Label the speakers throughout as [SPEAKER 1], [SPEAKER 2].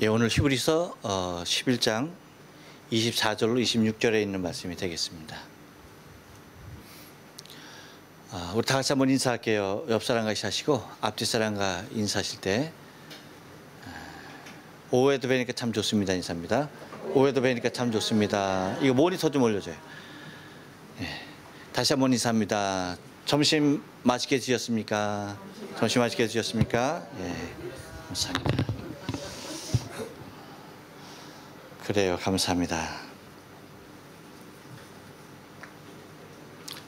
[SPEAKER 1] 예, 오늘 히브리서 11장 24절로 26절에 있는 말씀이 되겠습니다. 우리 다 같이 한번 인사할게요. 옆 사람과 인사하시고 앞뒤 사람과 인사하실 때 오후에도 뵈니까 참 좋습니다. 인사합니다. 오후에도 뵈니까 참 좋습니다. 이거 모니터 좀 올려줘요. 예, 다시 한번 인사합니다. 점심 맛있게 드셨습니까? 점심 맛있게 드셨습니까? 예, 감사합니다. 그래요. 감사합니다.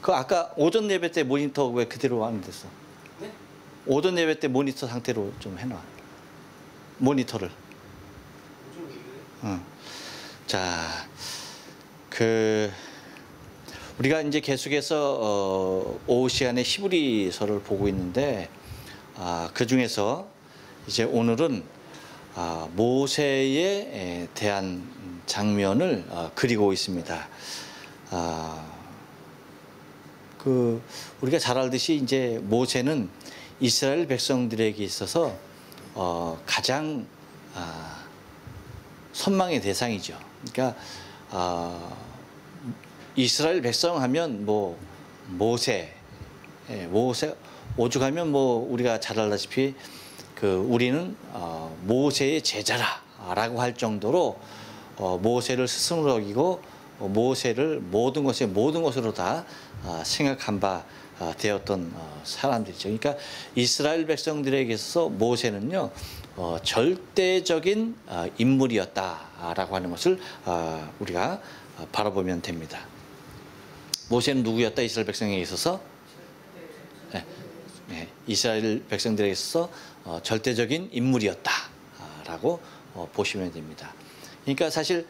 [SPEAKER 1] 그 아까 오전 예배 때 모니터 왜 그대로 안 됐어? 네? 오전 예배 때 모니터 상태로 좀 해놔. 모니터를. 자, 우리가 이제 계속해서 오후 시간에 히브리서를 보고 있는데 그 중에서 이제 오늘은 모세에 대한 장면을 그리고 있습니다. 우리가 잘 알듯이 이제 모세는 이스라엘 백성들에게 있어서 가장 선망의 대상이죠. 그러니까 이스라엘 백성 하면 뭐 모세 오죽하면 뭐 우리가 잘 알다시피 우리는 모세의 제자라라고 할 정도로 모세를 스승으로 여기고 모세를 모든 것으로 다 생각한 바 되었던 사람들이죠. 그러니까 이스라엘 백성들에게 있어서 모세는요 절대적인 인물이었다라고 하는 것을 우리가 바라보면 됩니다. 모세는 누구였다? 이스라엘 백성에게 있어서 이스라엘 백성들에게 있어서 절대적인 인물이었다라고 보시면 됩니다. 그러니까 사실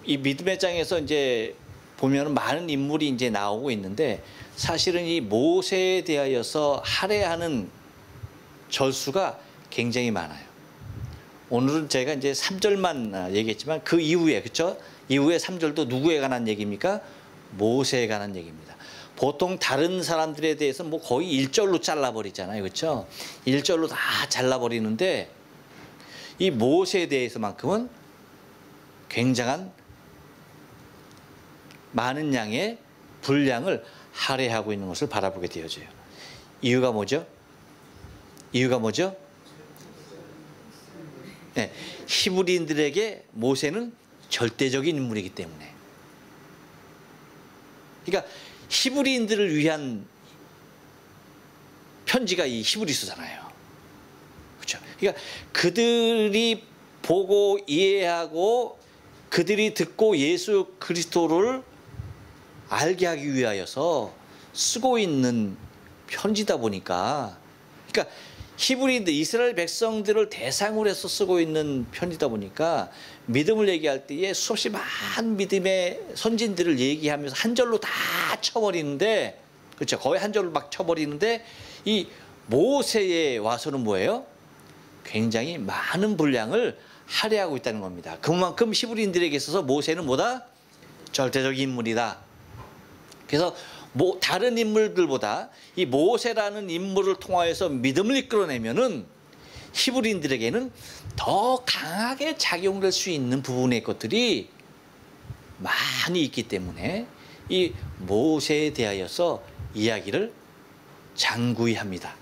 [SPEAKER 1] 이 믿음의 장에서 이제 보면 많은 인물이 이제 나오고 있는데 사실은 이 모세에 대하여서 할애하는 절수가 굉장히 많아요. 오늘은 제가 이제 3절만 얘기했지만 그 이후에 그렇죠? 이후에 3절도 누구에 관한 얘기입니까? 모세에 관한 얘기입니다. 보통 다른 사람들에 대해서 뭐 거의 1절로 잘라버리잖아요. 그렇죠? 1절로 다 잘라버리는데 이 모세에 대해서만큼은 굉장한 많은 양의 분량을 할애하고 있는 것을 바라보게 되어져요. 이유가 뭐죠? 네, 히브리인들에게 모세는 절대적인 인물이기 때문에. 그러니까 히브리인들을 위한 편지가 이 히브리서잖아요. 그렇죠? 그러니까 그들이 보고 이해하고 그들이 듣고 예수 그리스도를 알게 하기 위하여서 쓰고 있는 편지다 보니까, 그러니까 히브리인들 이스라엘 백성들을 대상으로 해서 쓰고 있는 편지다 보니까 믿음을 얘기할 때에 수없이 많은 믿음의 선진들을 얘기하면서 한 절로 다 쳐버리는데, 그렇죠? 거의 한 절로 막 쳐버리는데 이 모세에 와서는 뭐예요? 굉장히 많은 분량을 할애하고 있다는 겁니다. 그만큼 히브리인들에게 있어서 모세는 뭐다? 절대적인 인물이다. 그래서 다른 인물들보다 이 모세라는 인물을 통하여서 믿음을 이끌어내면은 히브리인들에게는 더 강하게 작용될 수 있는 부분의 것들이 많이 있기 때문에 이 모세에 대하여서 이야기를 장구히 합니다.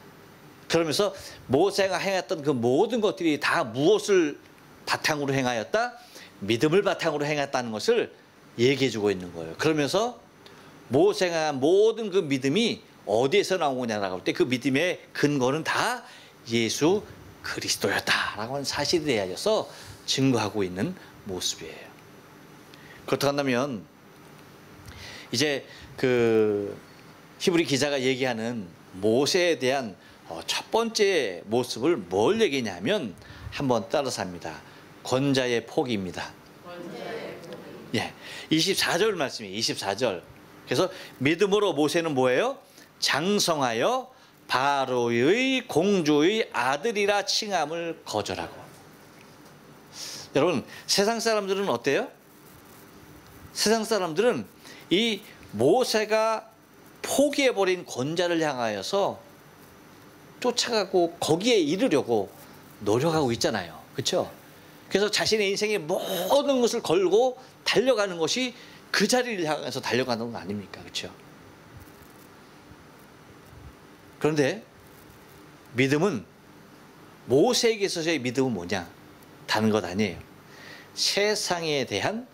[SPEAKER 1] 그러면서 모세가 행했던 그 모든 것들이 다 무엇을 바탕으로 행하였다? 믿음을 바탕으로 행했다는 것을 얘기해주고 있는 거예요. 그러면서 모세가 한 모든 그 믿음이 어디에서 나온 거냐라고 할 때 그 믿음의 근거는 다 예수 그리스도였다라고 하는 사실에 대하여서 증거하고 있는 모습이에요. 그렇다고 한다면 이제 히브리 기자가 얘기하는 모세에 대한 첫 번째 모습을 뭘 얘기냐면 한번 따라서 합니다. 권자의 포기입니다. 예, 24절 말씀이에요. 24절. 그래서 믿음으로 모세는 뭐예요? 장성하여 바로의 공주의 아들이라 칭함을 거절하고. 여러분, 세상 사람들은 어때요? 세상 사람들은 이 모세가 포기해버린 권자를 향하여서 쫓아가고 거기에 이르려고 노력하고 있잖아요. 그렇죠? 그래서 자신의 인생의 모든 것을 걸고 달려가는 것이 그 자리를 향해서 달려가는 거 아닙니까? 그렇죠? 그런데 믿음은, 모세에게 있어서의 믿음은 뭐냐? 다른 것 아니에요. 세상에 대한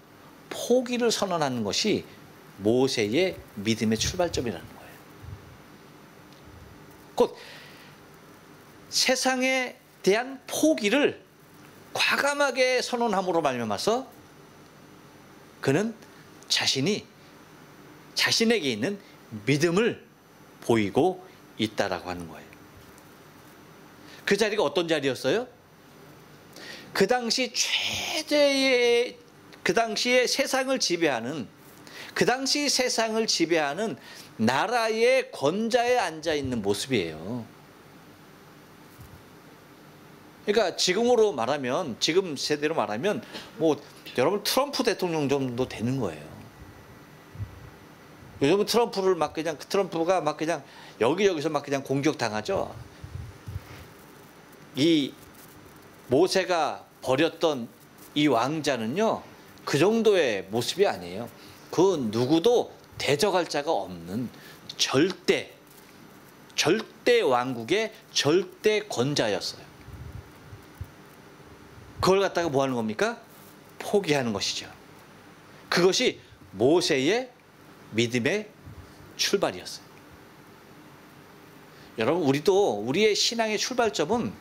[SPEAKER 1] 포기를 선언하는 것이 모세의 믿음의 출발점이라는 거예요. 곧 세상에 대한 포기를 과감하게 선언함으로 말미암아서 그는 자신에게 있는 믿음을 보이고 있다라고 하는 거예요. 그 자리가 어떤 자리였어요? 그 당시 최대의, 그 당시에 세상을 지배하는, 나라의 권좌에 앉아 있는 모습이에요. 그러니까 지금 세대로 말하면 뭐 여러분 트럼프 대통령 정도 되는 거예요. 요즘은 트럼프가 막 그냥 여기저기서 막 그냥 공격당하죠. 이 모세가 버렸던 이 왕자는요, 그 정도의 모습이 아니에요. 그 누구도 대적할 자가 없는 절대 왕국의 절대 권자였어요. 그걸 갖다가 뭐 하는 겁니까? 포기하는 것이죠. 그것이 모세의 믿음의 출발이었어요. 여러분, 우리의 신앙의 출발점은,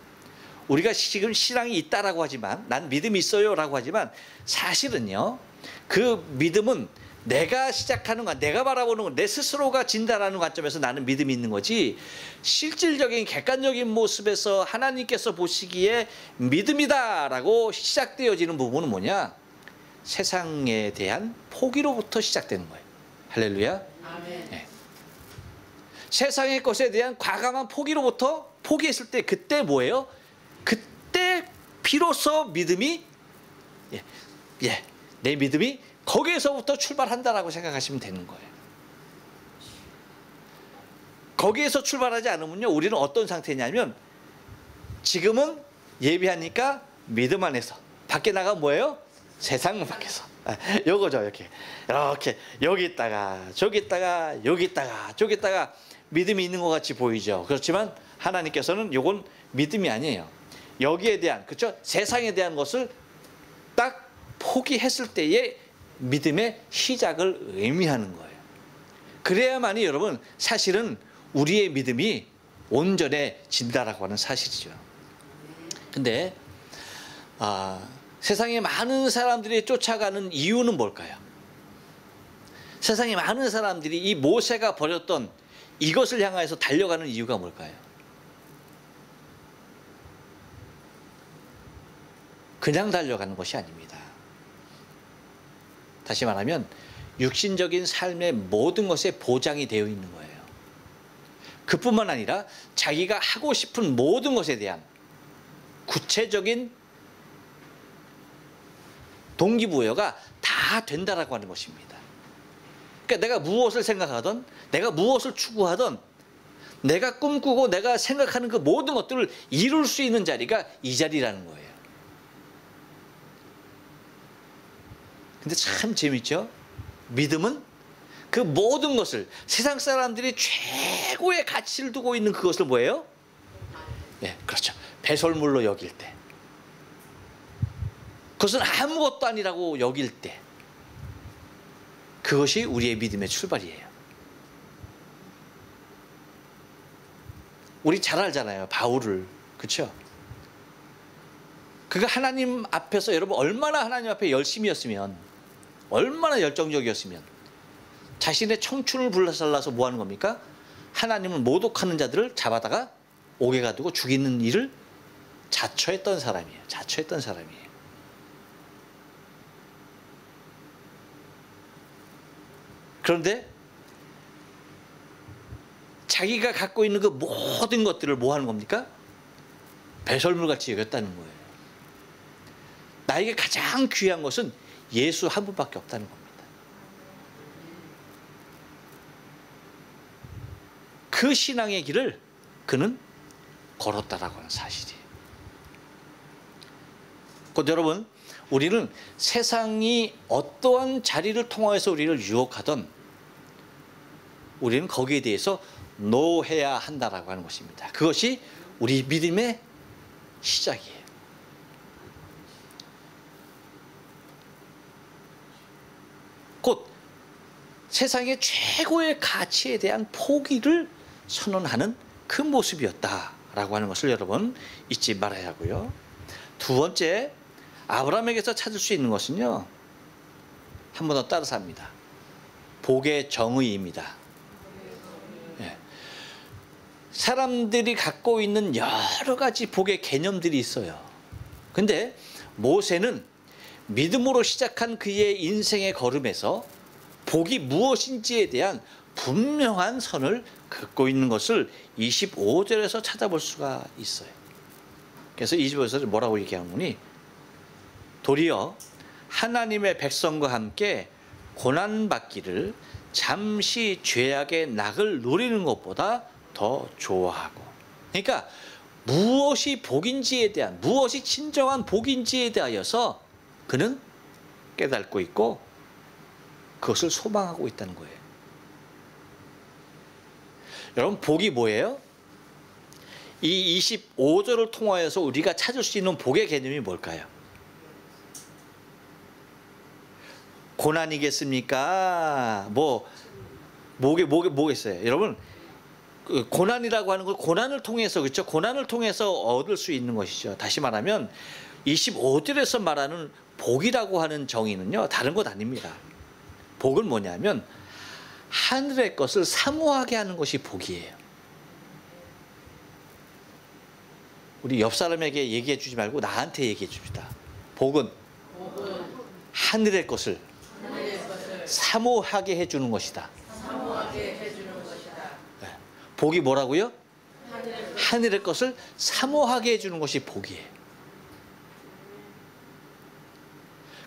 [SPEAKER 1] 우리가 지금 신앙이 있다라고 하지만, 난 믿음이 있어요라고 하지만, 사실은요, 그 믿음은 내가 시작하는 것, 내가 바라보는 것, 내 스스로가 진단하는 관점에서 나는 믿음이 있는 거지, 실질적인 객관적인 모습에서 하나님께서 보시기에 믿음이다라고 시작되어지는 부분은 뭐냐? 세상에 대한 포기로부터 시작되는 거예요. 할렐루야.
[SPEAKER 2] 아멘.
[SPEAKER 1] 네. 세상의 것에 대한 과감한 포기로부터, 포기했을 때 그때 뭐예요? 그때 비로소 믿음이, 내 믿음이 거기에서부터 출발한다라고 생각하시면 되는 거예요. 거기에서 출발하지 않으면요, 우리는 어떤 상태냐면, 지금은 예비하니까 믿음 안에서, 밖에 나가면 뭐예요? 세상 밖에서. 요거죠. 이렇게 여기 있다가 저기 있다가 여기 있다가 저기 있다가 믿음이 있는 것 같이 보이죠. 그렇지만 하나님께서는 요건 믿음이 아니에요. 여기에 대한, 그렇죠? 세상에 대한 것을 딱 포기했을 때의 믿음의 시작을 의미하는 거예요. 그래야만이 여러분, 사실은 우리의 믿음이 온전해진다라고 하는 사실이죠. 근데 세상에 많은 사람들이 쫓아가는 이유는 뭘까요? 세상에 많은 사람들이 이 모세가 버렸던 이것을 향해서 달려가는 이유가 뭘까요? 그냥 달려가는 것이 아닙니다. 다시 말하면 육신적인 삶의 모든 것에 보장이 되어 있는 거예요. 그뿐만 아니라 자기가 하고 싶은 모든 것에 대한 구체적인 동기부여가 다 된다라고 하는 것입니다. 그러니까 내가 무엇을 생각하든, 내가 무엇을 추구하든, 내가 꿈꾸고 내가 생각하는 그 모든 것들을 이룰 수 있는 자리가 이 자리라는 거예요. 근데 참 재밌죠? 믿음은 그 모든 것을, 세상 사람들이 최고의 가치를 두고 있는 그것을 뭐예요? 그렇죠. 배설물로 여길 때, 그것은 아무것도 아니라고 여길 때, 그것이 우리의 믿음의 출발이에요. 우리 잘 알잖아요, 바울을. 그렇죠? 그가 하나님 앞에서, 여러분 얼마나 하나님 앞에 열심이었으면, 얼마나 열정적이었으면 자신의 청춘을 불살라서 뭐 하는 겁니까? 하나님을 모독하는 자들을 잡아다가 옥에 가두고 죽이는 일을 자처했던 사람이에요. 그런데 자기가 갖고 있는 그 모든 것들을 뭐 하는 겁니까? 배설물같이 여겼다는 거예요. 나에게 가장 귀한 것은 예수 한 분밖에 없다는 겁니다. 그 신앙의 길을 그는 걸었다라고 하는 사실이에요. 곧 여러분, 우리는 세상이 어떠한 자리를 통하여서 우리를 유혹하던 우리는 거기에 대해서 노해야 한다라고 하는 것입니다. 그것이 우리 믿음의 시작이에요. 곧 세상의 최고의 가치에 대한 포기를 선언하는 그 모습이었다라고 하는 것을 여러분 잊지 말아야 하고요. 두 번째, 아브라함에게서 찾을 수 있는 것은요, 한 번 더 따라서 합니다. 복의 정의입니다. 예. 사람들이 갖고 있는 여러 가지 복의 개념들이 있어요. 근데 모세는 믿음으로 시작한 그의 인생의 걸음에서 복이 무엇인지에 대한 분명한 선을 긋고 있는 것을 25절에서 찾아볼 수가 있어요. 그래서 25절에 뭐라고 얘기하는 거니? 도리어 하나님의 백성과 함께 고난받기를 잠시 죄악의 낙을 누리는 것보다 더 좋아하고, 그러니까 무엇이 복인지에 대한, 무엇이 진정한 복인지에 대하여서 그는 깨닫고 있고 그것을 소망하고 있다는 거예요. 여러분, 복이 뭐예요? 이 25절을 통하여서 우리가 찾을 수 있는 복의 개념이 뭘까요? 고난이겠습니까? 뭐겠어요? 여러분, 그 고난이라고 하는 걸 고난을 통해서, 그렇죠? 고난을 통해서 얻을 수 있는 것이죠. 다시 말하면 25절에서 말하는 복이라고 하는 정의는요, 다른 것 아닙니다. 복은 뭐냐면 하늘의 것을 사모하게 하는 것이 복이에요. 우리 옆 사람에게 얘기해 주지 말고 나한테 얘기해 줍시다. 복은 하늘의 것을 사모하게 해주는 것이다. 네. 복이 뭐라고요? 하늘의 것을 사모하게 해주는 것이 복이에요.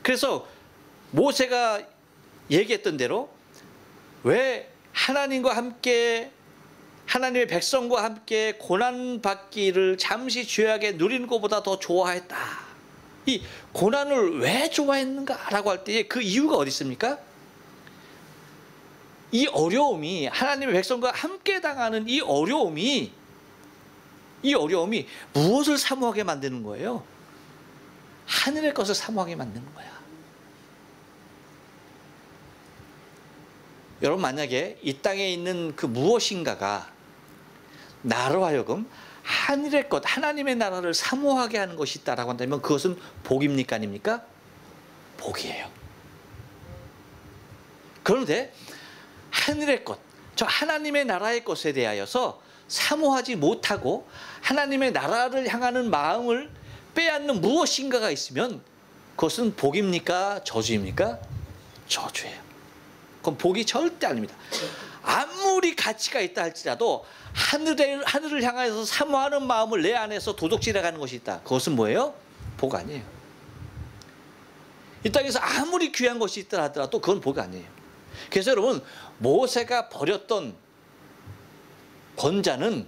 [SPEAKER 1] 그래서 모세가 얘기했던 대로 왜 하나님과 함께, 하나님의 백성과 함께 고난받기를 잠시 죄악에 누리는 것보다 더 좋아했다. 이 고난을 왜 좋아했는가라고 할 때 그 이유가 어디 있습니까? 이 어려움이, 하나님의 백성과 함께 당하는 이 어려움이 무엇을 사모하게 만드는 거예요? 하늘의 것을 사모하게 만드는 거야. 여러분, 만약에 이 땅에 있는 그 무엇인가가 나로 하여금 하늘의 것, 하나님의 나라를 사모하게 하는 것이 있다라고 한다면 그것은 복입니까, 아닙니까? 복이에요. 그런데 하늘의 것, 저 하나님의 나라의 것에 대하여서 사모하지 못하고 하나님의 나라를 향하는 마음을 빼앗는 무엇인가가 있으면 그것은 복입니까, 저주입니까? 저주예요. 그건 복이 절대 아닙니다. 아무리 가치가 있다 할지라도 하늘을 향해서 사모하는 마음을 내 안에서 도적질해가는 것이 있다. 그것은 뭐예요? 복 아니에요. 이 땅에서 아무리 귀한 것이 있다 하더라도 그건 복 아니에요. 그래서 여러분, 모세가 버렸던 권자는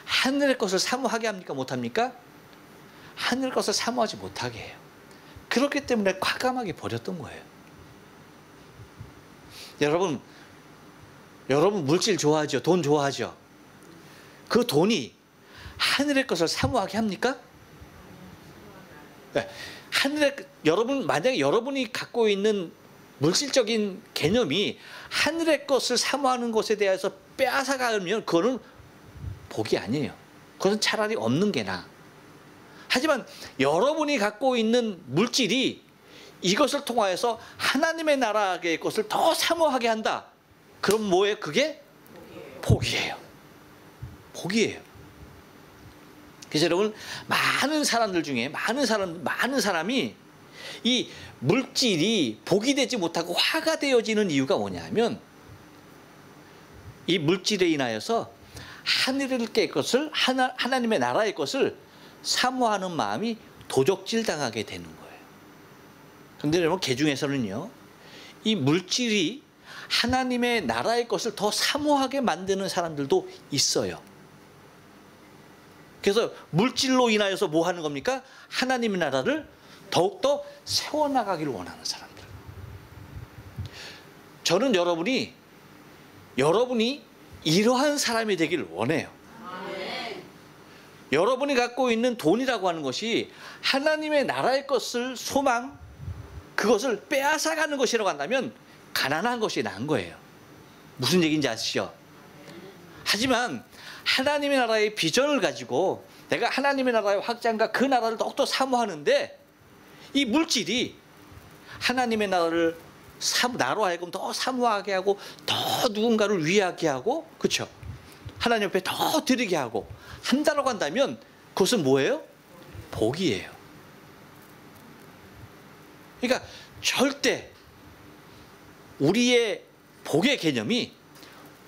[SPEAKER 1] 하늘의 것을 사모하게 합니까, 못합니까? 하늘의 것을 사모하지 못하게 해요. 그렇기 때문에 과감하게 버렸던 거예요. 여러분 물질 좋아하죠? 돈 좋아하죠? 그 돈이 하늘의 것을 사모하게 합니까? 네. 만약에 여러분이 갖고 있는 물질적인 개념이 하늘의 것을 사모하는 것에 대해서 빼앗아가면 그거는 복이 아니에요. 그것은 차라리 없는 게 나아. 하지만 여러분이 갖고 있는 물질이 이것을 통하여서 하나님의 나라의 것을 더 사모하게 한다. 그럼 뭐예요? 그게 복이에요. 복이에요. 그래서 여러분, 많은 사람들 중에 많은 사람이 이 물질이 복이 되지 못하고 화가 되어지는 이유가 뭐냐면 이 물질에 인하여서 하늘의 것을, 하나님의 나라의 것을 사모하는 마음이 도적질 당하게 되는 거예요. 그런데 여러분, 개중에서는요, 이 물질이 하나님의 나라의 것을 더 사모하게 만드는 사람들도 있어요. 그래서 물질로 인하여서 뭐 하는 겁니까? 하나님의 나라를 더욱더 세워나가기를 원하는 사람들. 저는 여러분이 이러한 사람이 되길 원해요. 여러분이 갖고 있는 돈이라고 하는 것이 하나님의 나라의 것을 소망, 그것을 빼앗아가는 것이라고 한다면 가난한 것이 나은 거예요. 무슨 얘기인지 아시죠? 하지만 하나님의 나라의 비전을 가지고 내가 하나님의 나라의 확장과 그 나라를 더욱더 사모하는데, 이 물질이 하나님의 나라를 나로 하여금 더 사모하게 하고 더 누군가를 위하게 하고, 그렇죠? 하나님 앞에 더 드리게 하고 한다라고 한다면 그것은 뭐예요? 복이에요. 그러니까 절대 우리의 복의 개념이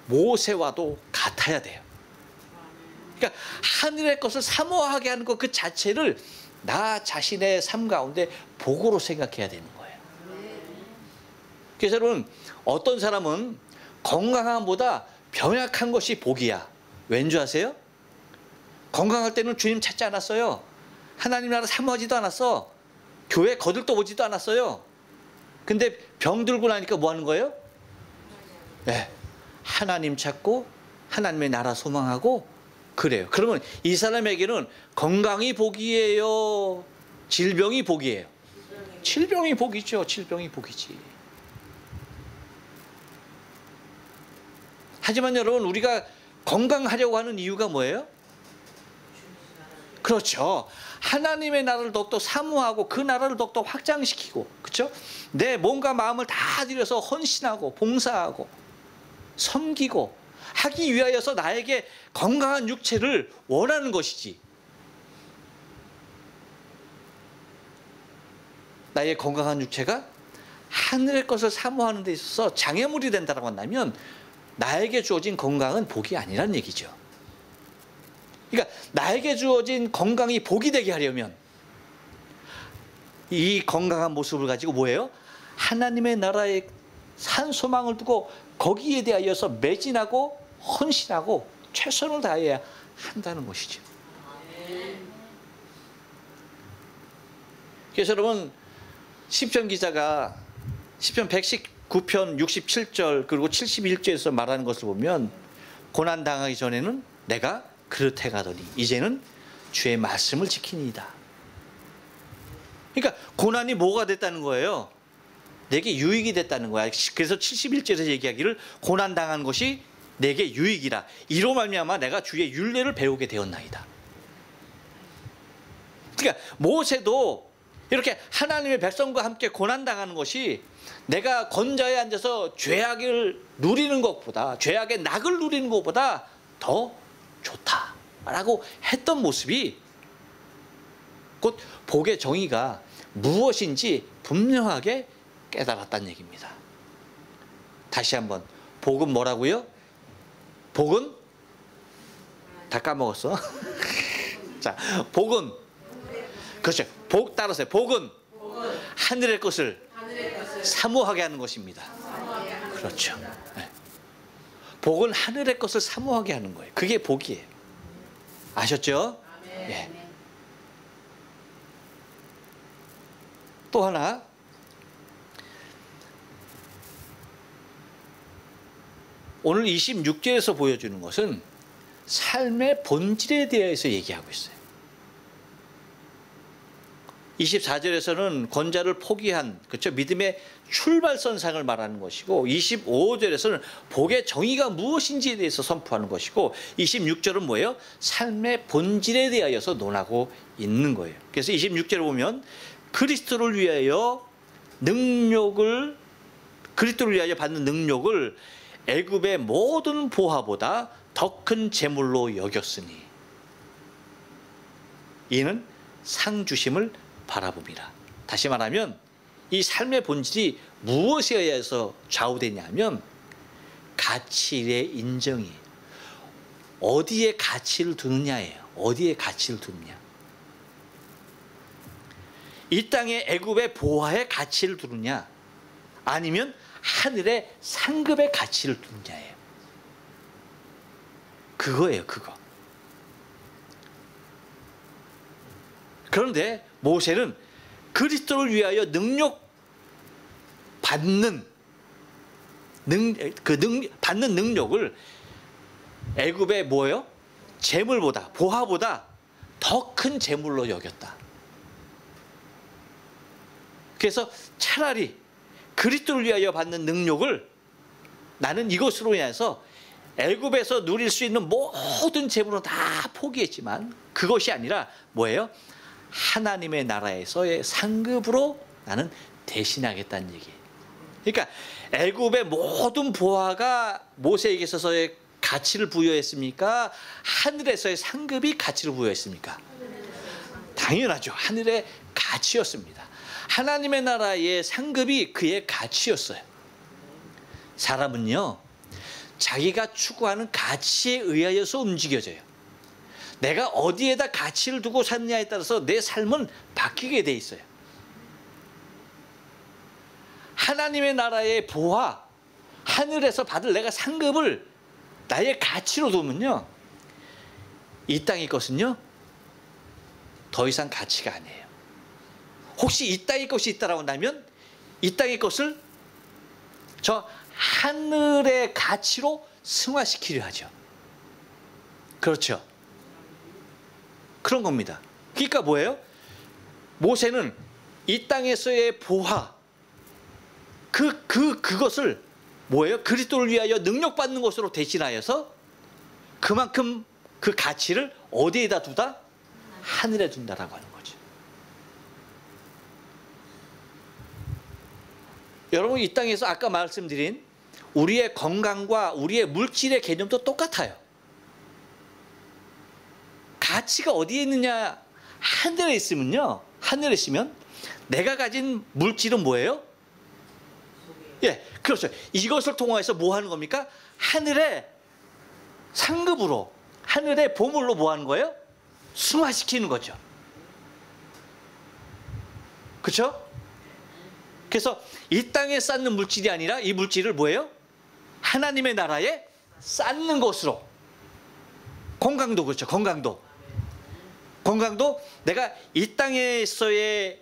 [SPEAKER 1] 모세와도 같아야 돼요. 그러니까 하늘의 것을 사모하게 하는 것 그 자체를 나 자신의 삶 가운데 복으로 생각해야 되는 거예요. 그래서 여러분, 어떤 사람은 건강함보다 병약한 것이 복이야. 왠 줄 아세요? 건강할 때는 주님 찾지 않았어요. 하나님 나라 사모하지도 않았어. 교회 거들떠 오지도 않았어요. 근데 병 들고 나니까 뭐 하는 거예요? 네, 하나님 찾고 하나님의 나라 소망하고 그래요. 그러면 이 사람에게는 건강이 복이에요? 질병이 복이에요? 질병이 복이죠. 질병이 복이지. 하지만 여러분, 우리가 건강하려고 하는 이유가 뭐예요? 그렇죠. 하나님의 나라를 더욱더 사모하고 그 나라를 더욱더 확장시키고, 그렇죠? 내 몸과 마음을 다 들여서 헌신하고 봉사하고 섬기고 하기 위하여서 나에게 건강한 육체를 원하는 것이지, 나의 건강한 육체가 하늘의 것을 사모하는 데 있어서 장애물이 된다고 한다면 나에게 주어진 건강은 복이 아니란 얘기죠. 그러니까 나에게 주어진 건강이 복이 되게 하려면 이 건강한 모습을 가지고 뭐예요? 하나님의 나라에 산 소망을 두고 거기에 대하여서 매진하고 헌신하고 최선을 다해야 한다는 것이죠. 그래서 여러분, 시편 기자가 시편 119편 67절 그리고 71절에서 말하는 것을 보면, 고난당하기 전에는 내가 그릇해 가더니 이제는 주의 말씀을 지키니이다. 그러니까 고난이 뭐가 됐다는 거예요? 내게 유익이 됐다는 거야. 그래서 71절에서 얘기하기를 고난당한 것이 내게 유익이라. 이로 말미암아 내가 주의 율례를 배우게 되었나이다. 그러니까 모세도 이렇게 하나님의 백성과 함께 고난당하는 것이 내가 건자에 앉아서 죄악을 누리는 것보다, 죄악의 낙을 누리는 것보다 더 좋다라고 했던 모습이 곧 복의 정의가 무엇인지 분명하게 깨달았다는 얘기입니다. 다시 한번, 복은 뭐라고요? 복은 다 까먹었어. 자, 복은, 그렇죠. 복 따라서요. 복은 하늘의 것을 사모하게 하는 것입니다. 그렇죠. 네. 복은 하늘의 것을 사모하게 하는 거예요. 그게 복이에요. 아셨죠? 네. 또 하나, 오늘 26절에서 보여주는 것은 삶의 본질에 대해서 얘기하고 있어요. 24절에서는 권자를 포기한, 그렇죠, 믿음의 출발선상을 말하는 것이고, 25절에서는 복의 정의가 무엇인지에 대해서 선포하는 것이고, 26절은 뭐예요? 삶의 본질에 대하여서 논하고 있는 거예요. 그래서 26절을 보면 그리스도를 위하여 받는 능력을 애굽의 모든 보화보다 더 큰 재물로 여겼으니 이는 상 주심을 바라봅니다. 다시 말하면 이 삶의 본질이 무엇에 의해서 좌우되냐면 가치의 인정이에요. 어디에 가치를 두느냐예요. 어디에 가치를 두느냐. 이 땅의 애굽의 보화의 가치를 두느냐, 아니면 하늘의 상급의 가치를 두느냐예요. 그거예요, 그거. 그런데 모세는 그리스도를 위하여 받는 능력을 애굽의 뭐예요? 재물보다, 보화보다 더 큰 재물로 여겼다. 그래서 차라리 그리스도를 위하여 받는 능력을 나는 이것으로 인해서 애굽에서 누릴 수 있는 모든 재물은 다 포기했지만 그것이 아니라 뭐예요? 하나님의 나라에서의 상급으로 나는 대신하겠다는 얘기예요. 그러니까 애굽의 모든 보화가 모세에게 있어서의 가치를 부여했습니까? 하늘에서의 상급이 가치를 부여했습니까? 당연하죠. 하늘의 가치였습니다. 하나님의 나라의 상급이 그의 가치였어요. 사람은요, 자기가 추구하는 가치에 의하여서 움직여져요. 내가 어디에다 가치를 두고 사느냐에 따라서 내 삶은 바뀌게 돼 있어요. 하나님의 나라의 보화, 하늘에서 받을 내가 상급을 나의 가치로 두면요, 이 땅의 것은요 더 이상 가치가 아니에요. 혹시 이 땅의 것이 있다라고 한다면 이 땅의 것을 저 하늘의 가치로 승화시키려 하죠. 그렇죠. 그런 겁니다. 그러니까 뭐예요? 모세는 이 땅에서의 보화, 그것을 뭐예요? 그리스도를 위하여 능력받는 것으로 대신하여서 그만큼 그 가치를 어디에다 두다? 하늘에 둔다라고 하는 거죠. 여러분, 이 땅에서 아까 말씀드린 우리의 건강과 우리의 물질의 개념도 똑같아요. 가치가 어디에 있느냐? 하늘에 있으면요, 하늘에 있으면 내가 가진 물질은 뭐예요? 예, 그렇죠. 이것을 통해서 뭐 하는 겁니까? 하늘의 상급으로, 하늘의 보물로 뭐 하는 거예요? 승화시키는 거죠. 그렇죠? 그래서 이 땅에 쌓는 물질이 아니라 이 물질을 뭐예요? 하나님의 나라에 쌓는 것으로. 건강도 그렇죠. 건강도 내가 이 땅에서의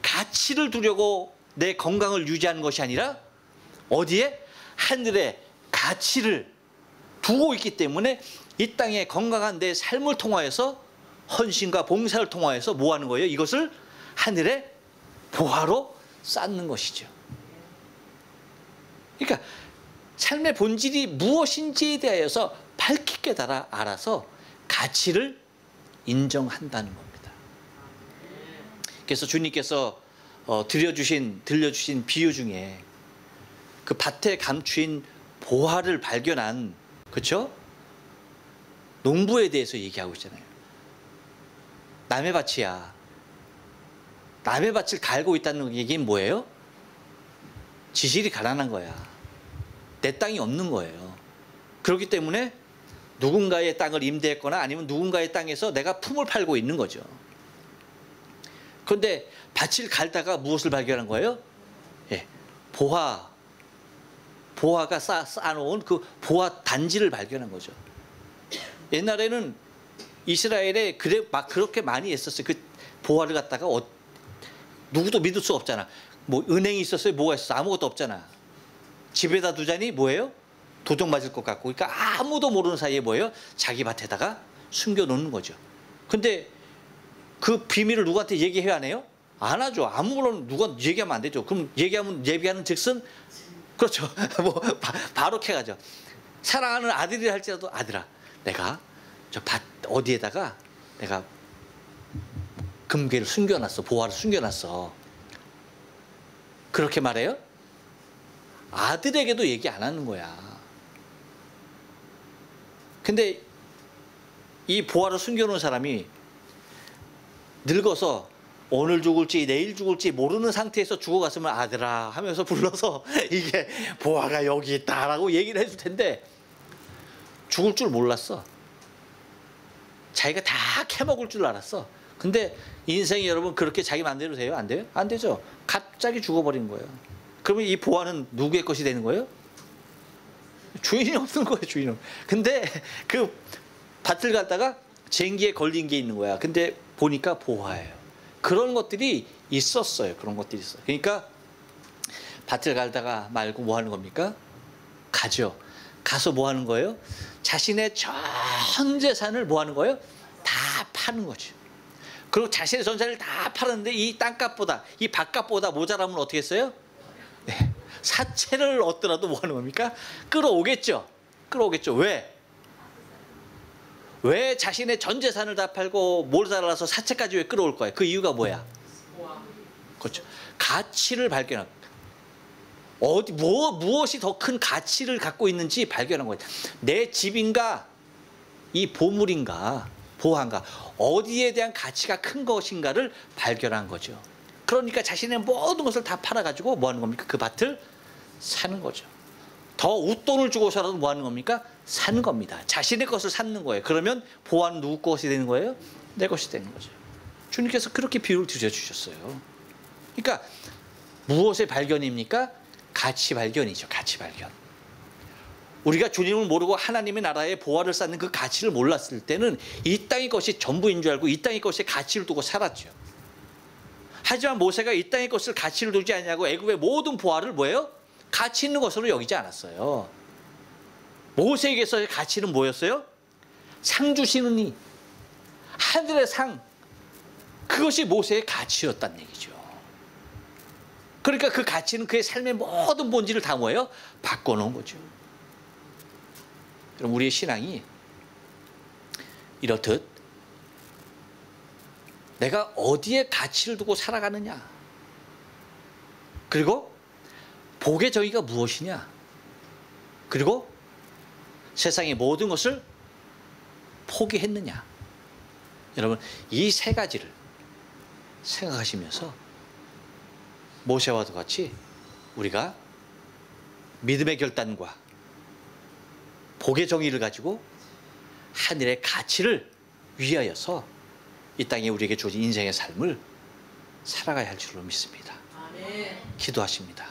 [SPEAKER 1] 가치를 두려고 내 건강을 유지하는 것이 아니라 어디에? 하늘의 가치를 두고 있기 때문에 이 땅의 건강한 내 삶을 통하여서 헌신과 봉사를 통하여서 뭐 하는 거예요? 이것을 하늘의 보화로 쌓는 것이죠. 그러니까 삶의 본질이 무엇인지에 대하여서 밝히 깨달아 알아서 가치를 인정한다는 겁니다. 그래서 주님께서 들려주신 비유 중에 그 밭에 감추인 보화를 발견한, 그렇죠? 농부에 대해서 얘기하고 있잖아요. 남의 밭이야. 남의 밭을 갈고 있다는 얘기는 뭐예요? 지질이 가난한 거야. 내 땅이 없는 거예요. 그렇기 때문에 누군가의 땅을 임대했거나 아니면 누군가의 땅에서 내가 품을 팔고 있는 거죠. 그런데 밭을 갈다가 무엇을 발견한 거예요? 예, 보화가 쌓아놓은 그 보화 단지를 발견한 거죠. 옛날에는 이스라엘에 그렇게 많이 했었어요. 그 보화를 갖다가 누구도 믿을 수 없잖아. 뭐 은행이 있었어요? 뭐가 있었어? 아무것도 없잖아. 집에다 두자니 뭐예요? 도둑 맞을 것 같고. 그러니까 아무도 모르는 사이에 뭐예요? 자기 밭에다가 숨겨놓는 거죠. 근데 그 비밀을 누구한테 얘기해야 하네요? 안 하죠. 아무런 누가 얘기하면 안 되죠. 그럼 얘기하는 즉슨, 그렇죠. 뭐 바로 캐가죠. 사랑하는 아들이 할지라도, 아들아, 내가 저 밭 어디에다가 내가 금괴를 숨겨놨어. 보화를 숨겨놨어. 그렇게 말해요? 아들에게도 얘기 안 하는 거야. 근데 이 보화를 숨겨놓은 사람이 늙어서 오늘 죽을지 내일 죽을지 모르는 상태에서 죽어갔으면 아들아 하면서 불러서 이게 보화가 여기 있다라고 얘기를 해줄 텐데 죽을 줄 몰랐어. 자기가 다 캐먹을 줄 알았어. 근데 인생이 여러분 그렇게 자기 마음대로 돼요? 안 돼요? 안 되죠. 갑자기 죽어버린 거예요. 그러면 이 보화는 누구의 것이 되는 거예요? 주인이 없는 거예요. 주인은. 근데 그 밭을 갖다가 쟁기에 걸린 게 있는 거야. 근데 보니까 보화예요. 그런 것들이 있었어요. 그런 것들이 있어요. 그러니까 밭을 갈다가 말고 뭐 하는 겁니까? 가죠. 가서 뭐 하는 거예요? 자신의 전 재산을 뭐 하는 거예요? 다 파는 거죠. 그리고 자신의 전 재산을 다 팔았는데 이 땅값보다, 이 밭값보다 모자라면 어떻게 했어요? 네. 사채를 얻더라도 뭐 하는 겁니까? 끌어오겠죠. 끌어오겠죠. 왜? 왜 자신의 전 재산을 다 팔고 모자라서 사채까지 왜 끌어올 거예요? 그 이유가 뭐야? 그렇죠. 가치를 발견한 무엇이 더 큰 가치를 갖고 있는지 발견한 거예요. 내 집인가, 이 보물인가, 보화인가, 어디에 대한 가치가 큰 것인가를 발견한 거죠. 그러니까 자신의 모든 것을 다 팔아가지고 뭐 하는 겁니까? 그 밭을 사는 거죠. 더 웃돈을 주고서라도 뭐 하는 겁니까? 사는 겁니다. 자신의 것을 사는 거예요. 그러면 보화는 누구 것이 되는 거예요? 내 것이 되는 거죠. 주님께서 그렇게 비유를 드려주셨어요. 그러니까 무엇의 발견입니까? 가치 발견이죠. 가치 발견. 우리가 주님을 모르고 하나님의 나라의 보화를 쌓는 그 가치를 몰랐을 때는 이 땅의 것이 전부인 줄 알고 이 땅의 것에 가치를 두고 살았죠. 하지만 모세가 이 땅의 것을 가치를 두지 않냐고 애굽의 모든 보화를 뭐예요? 가치 있는 것으로 여기지 않았어요. 모세에게서의 가치는 뭐였어요? 상 주시는 이, 하늘의 상, 그것이 모세의 가치였다는 얘기죠. 그러니까 그 가치는 그의 삶의 모든 본질을 다 뭐예요? 바꿔놓은 거죠. 그럼 우리의 신앙이 이렇듯 내가 어디에 가치를 두고 살아가느냐, 그리고 복의 정의가 무엇이냐, 그리고 세상의 모든 것을 포기했느냐. 여러분, 이 세 가지를 생각하시면서 모세와도 같이 우리가 믿음의 결단과 복의 정의를 가지고 하늘의 가치를 위하여서 이 땅에 우리에게 주어진 인생의 삶을 살아가야 할 줄로 믿습니다. 기도하십니다.